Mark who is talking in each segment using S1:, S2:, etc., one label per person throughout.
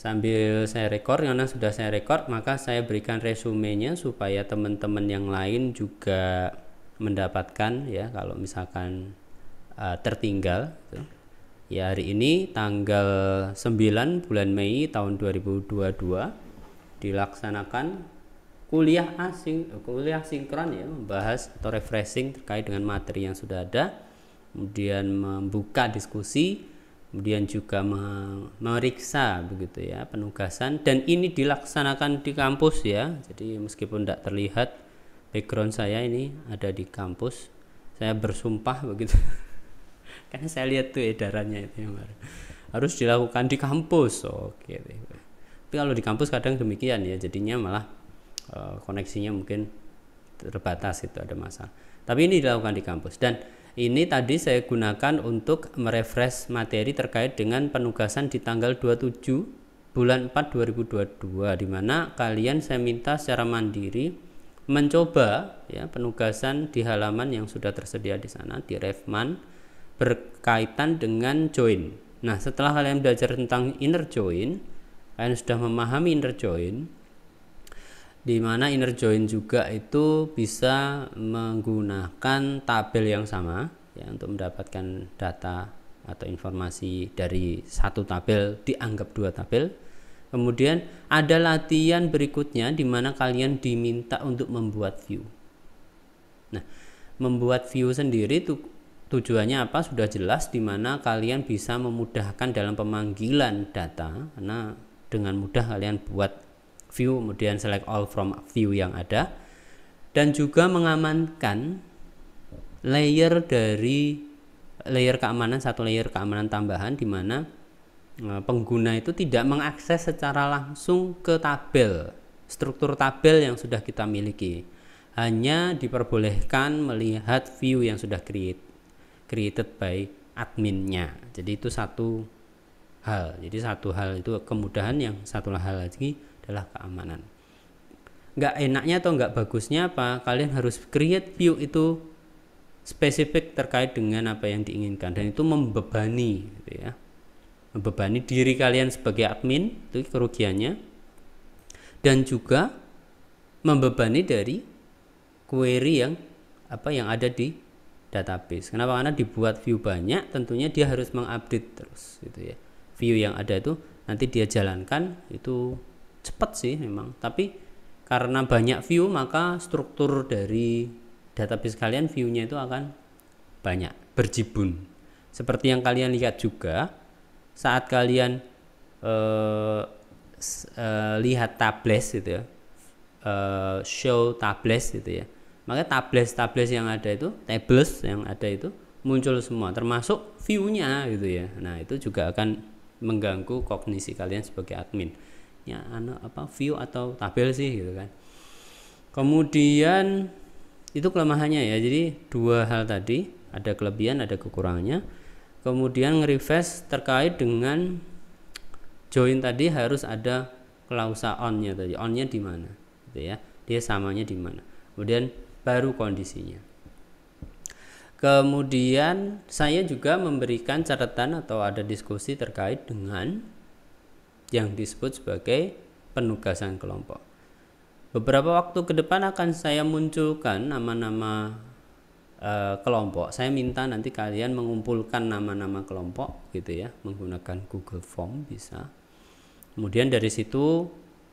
S1: Sambil saya rekor, karena sudah saya rekor, maka saya berikan resumenya supaya teman-teman yang lain juga mendapatkan ya, kalau misalkan tertinggal gitu. Ya, hari ini tanggal 9 bulan Mei tahun 2022 dilaksanakan kuliah sinkron ya, membahas atau refreshing terkait dengan materi yang sudah ada, kemudian membuka diskusi, kemudian juga meriksa begitu ya penugasan, dan ini dilaksanakan di kampus ya. Jadi meskipun tidak terlihat background saya ini ada di kampus, saya bersumpah begitu karena saya lihat tuh edarannya itu yang harus dilakukan di kampus. Oke. Tapi kalau di kampus kadang demikian ya, jadinya malah koneksinya mungkin terbatas, itu ada masalah. Tapi ini dilakukan di kampus, dan ini tadi saya gunakan untuk merefresh materi terkait dengan penugasan di tanggal 27 bulan 4 2022, di mana kalian saya minta secara mandiri mencoba ya penugasan di halaman yang sudah tersedia di sana di Refman berkaitan dengan join. Nah, setelah kalian belajar tentang inner join, kalian sudah memahami inner join, di mana inner join juga itu bisa menggunakan tabel yang sama ya untuk mendapatkan data atau informasi dari satu tabel dianggap dua tabel. Kemudian ada latihan berikutnya di mana kalian diminta untuk membuat view. Nah, membuat view sendiri itu tujuannya apa? Sudah jelas, di mana kalian bisa memudahkan dalam pemanggilan data, karena dengan mudah kalian buat view, kemudian select all from view yang ada, dan juga mengamankan layer dari layer keamanan, satu layer keamanan tambahan, di mana pengguna itu tidak mengakses secara langsung ke tabel, struktur tabel yang sudah kita miliki, hanya diperbolehkan melihat view yang sudah created by adminnya. Jadi itu satu hal. Jadi satu hal itu kemudahan, yang satu hal lagi adalah keamanan. Nggak enaknya atau nggak bagusnya apa? Kalian harus create view itu spesifik terkait dengan apa yang diinginkan, dan itu membebani gitu ya. Membebani diri kalian sebagai admin, itu kerugiannya, dan juga membebani dari query yang ada di database. Kenapa? Karena dibuat view banyak, tentunya dia harus mengupdate terus gitu ya. View yang ada itu nanti dia jalankan, itu cepat sih memang, tapi karena banyak view maka struktur dari database kalian view-nya itu akan banyak, berjibun. Seperti yang kalian lihat juga saat kalian lihat tables gitu ya, show tables gitu ya, maka tables yang ada itu, tables yang ada itu muncul semua, termasuk view-nya gitu ya. Nah, itu juga akan mengganggu kognisi kalian sebagai admin. Ya, view atau tabel sih gitu kan. Kemudian itu kelemahannya ya. Jadi dua hal tadi, ada kelebihan, ada kekurangannya. Kemudian nge-refresh terkait dengan join tadi harus ada klausa on-nya tadi. On-nya di mana? Gitu ya. Dia samanya di mana? Kemudian baru kondisinya. Kemudian saya juga memberikan catatan atau ada diskusi terkait dengan yang disebut sebagai penugasan kelompok. Beberapa waktu ke depan akan saya munculkan nama-nama kelompok. Saya minta nanti kalian mengumpulkan nama-nama kelompok gitu ya, menggunakan Google Form bisa. Kemudian dari situ,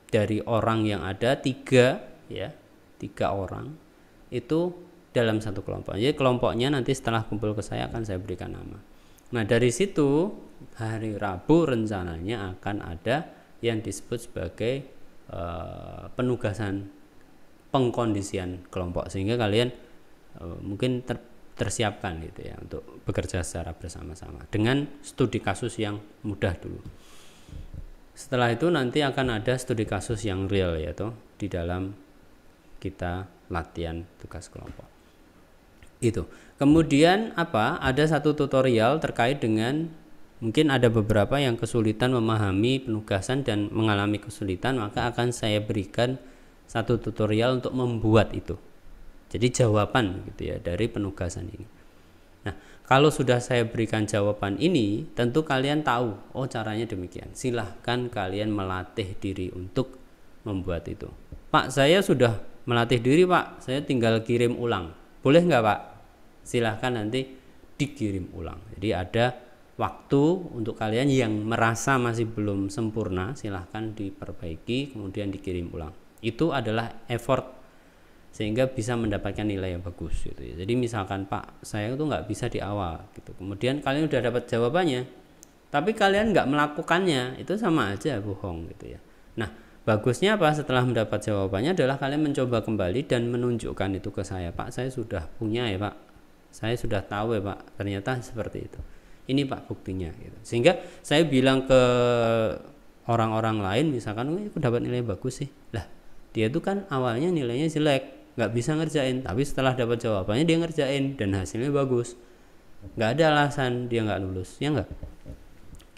S1: dari orang yang ada 3 orang itu dalam satu kelompok. Jadi kelompoknya nanti setelah kumpul ke saya akan saya berikan nama. Nah, dari situ hari Rabu rencananya akan ada yang disebut sebagai penugasan pengkondisian kelompok, sehingga kalian mungkin tersiapkan gitu ya untuk bekerja secara bersama-sama dengan studi kasus yang mudah dulu. Setelah itu nanti akan ada studi kasus yang real, yaitu di dalam kita latihan tugas kelompok. Itu. Kemudian ada satu tutorial terkait dengan, mungkin ada beberapa yang kesulitan memahami penugasan dan mengalami kesulitan, maka akan saya berikan satu tutorial untuk membuat itu. Jadi jawaban gitu ya dari penugasan ini. Nah, kalau sudah saya berikan jawaban ini, tentu kalian tahu, oh caranya demikian. Silahkan kalian melatih diri untuk membuat itu. Pak, saya sudah melatih diri Pak, saya tinggal kirim ulang. Boleh nggak Pak? Silahkan nanti dikirim ulang. Jadi ada waktu untuk kalian yang merasa masih belum sempurna, silahkan diperbaiki, kemudian dikirim ulang. Itu adalah effort sehingga bisa mendapatkan nilai yang bagus gitu ya. Jadi misalkan Pak, saya itu nggak bisa di awal gitu, kemudian kalian udah dapat jawabannya tapi kalian nggak melakukannya, itu sama aja bohong gitu ya. Nah, bagusnya apa, setelah mendapat jawabannya adalah kalian mencoba kembali dan menunjukkan itu ke saya. Pak, saya sudah punya ya Pak, saya sudah tahu ya Pak, ternyata seperti itu, ini Pak buktinya gitu. Sehingga saya bilang ke orang-orang lain, misalkan aku dapat nilai bagus sih, lah dia itu kan awalnya nilainya jelek, nggak bisa ngerjain, tapi setelah dapat jawabannya dia ngerjain dan hasilnya bagus, nggak ada alasan dia nggak lulus, ya nggak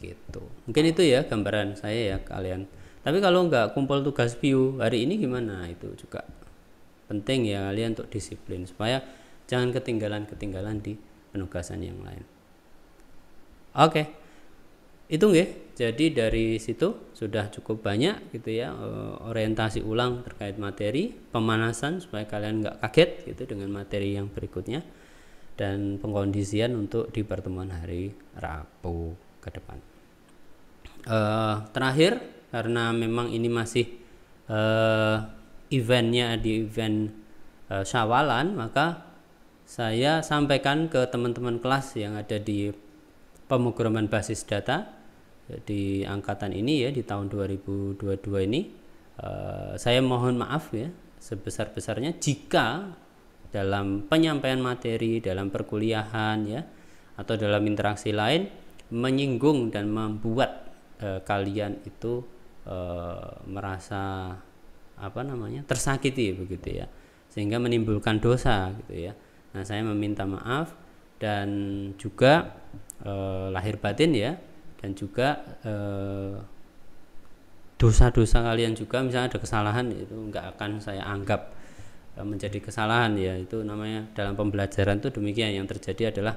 S1: gitu. Mungkin itu ya gambaran saya ya kalian. Tapi kalau nggak kumpul tugas view hari ini gimana, itu juga penting ya kalian untuk disiplin supaya jangan ketinggalan di penugasan yang lain. Oke, itu nggih. Jadi dari situ sudah cukup banyak gitu ya, orientasi ulang terkait materi, pemanasan supaya kalian nggak kaget gitu dengan materi yang berikutnya, dan pengkondisian untuk di pertemuan hari Rabu ke depan. Terakhir, karena memang ini masih eventnya di event Syawalan, maka saya sampaikan ke teman-teman kelas yang ada di pemrograman basis data di angkatan ini ya, di tahun 2022 ini, saya mohon maaf ya sebesar-besarnya jika dalam penyampaian materi, dalam perkuliahan ya, atau dalam interaksi lain menyinggung dan membuat kalian itu merasa tersakiti begitu ya, sehingga menimbulkan dosa gitu ya. Nah, saya meminta maaf dan juga lahir batin ya, dan juga dosa-dosa kalian juga, misalnya ada kesalahan, itu nggak akan saya anggap menjadi kesalahan ya. Itu namanya dalam pembelajaran tuh demikian, yang terjadi adalah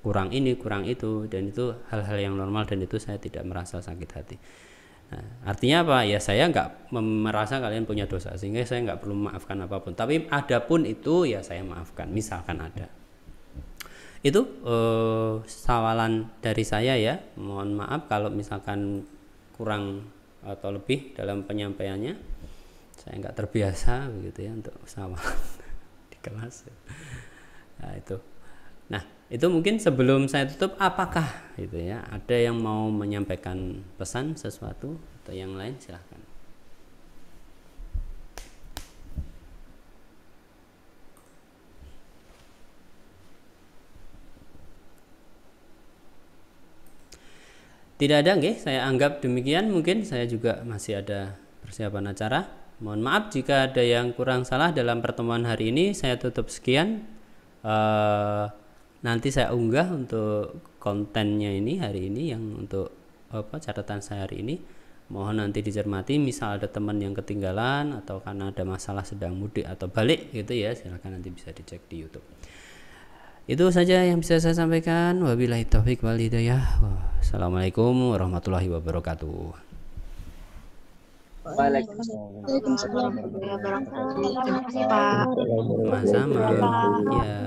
S1: kurang ini kurang itu, dan itu hal-hal yang normal, dan itu saya tidak merasa sakit hati. Nah, artinya apa ya, saya nggak merasa kalian punya dosa sehingga saya nggak perlu memaafkan apapun, tapi adapun itu ya saya maafkan misalkan ada. Itu sawalan dari saya ya. Mohon maaf kalau misalkan kurang atau lebih dalam penyampaiannya, saya nggak terbiasa begitu ya untuk sawalan di kelas. Nah itu mungkin sebelum saya tutup, apakah gitu ya ada yang mau menyampaikan pesan sesuatu atau yang lain, silahkan. Tidak ada nggih, saya anggap demikian. Mungkin saya juga masih ada persiapan acara. Mohon maaf jika ada yang kurang salah dalam pertemuan hari ini. Saya tutup sekian. Nanti saya unggah untuk kontennya ini hari ini, yang untuk catatan saya hari ini. Mohon nanti dicermati, misal ada teman yang ketinggalan atau karena ada masalah sedang mudik atau balik gitu ya, silakan nanti bisa dicek di YouTube. Itu saja yang bisa saya sampaikan. Wabillahi taufik wal hidayah. Wassalamualaikum warahmatullahi wabarakatuh.
S2: Waalaikumsalam warahmatullahi wabarakatuh. Terima kasih Pak.
S1: Sama-sama. Ya.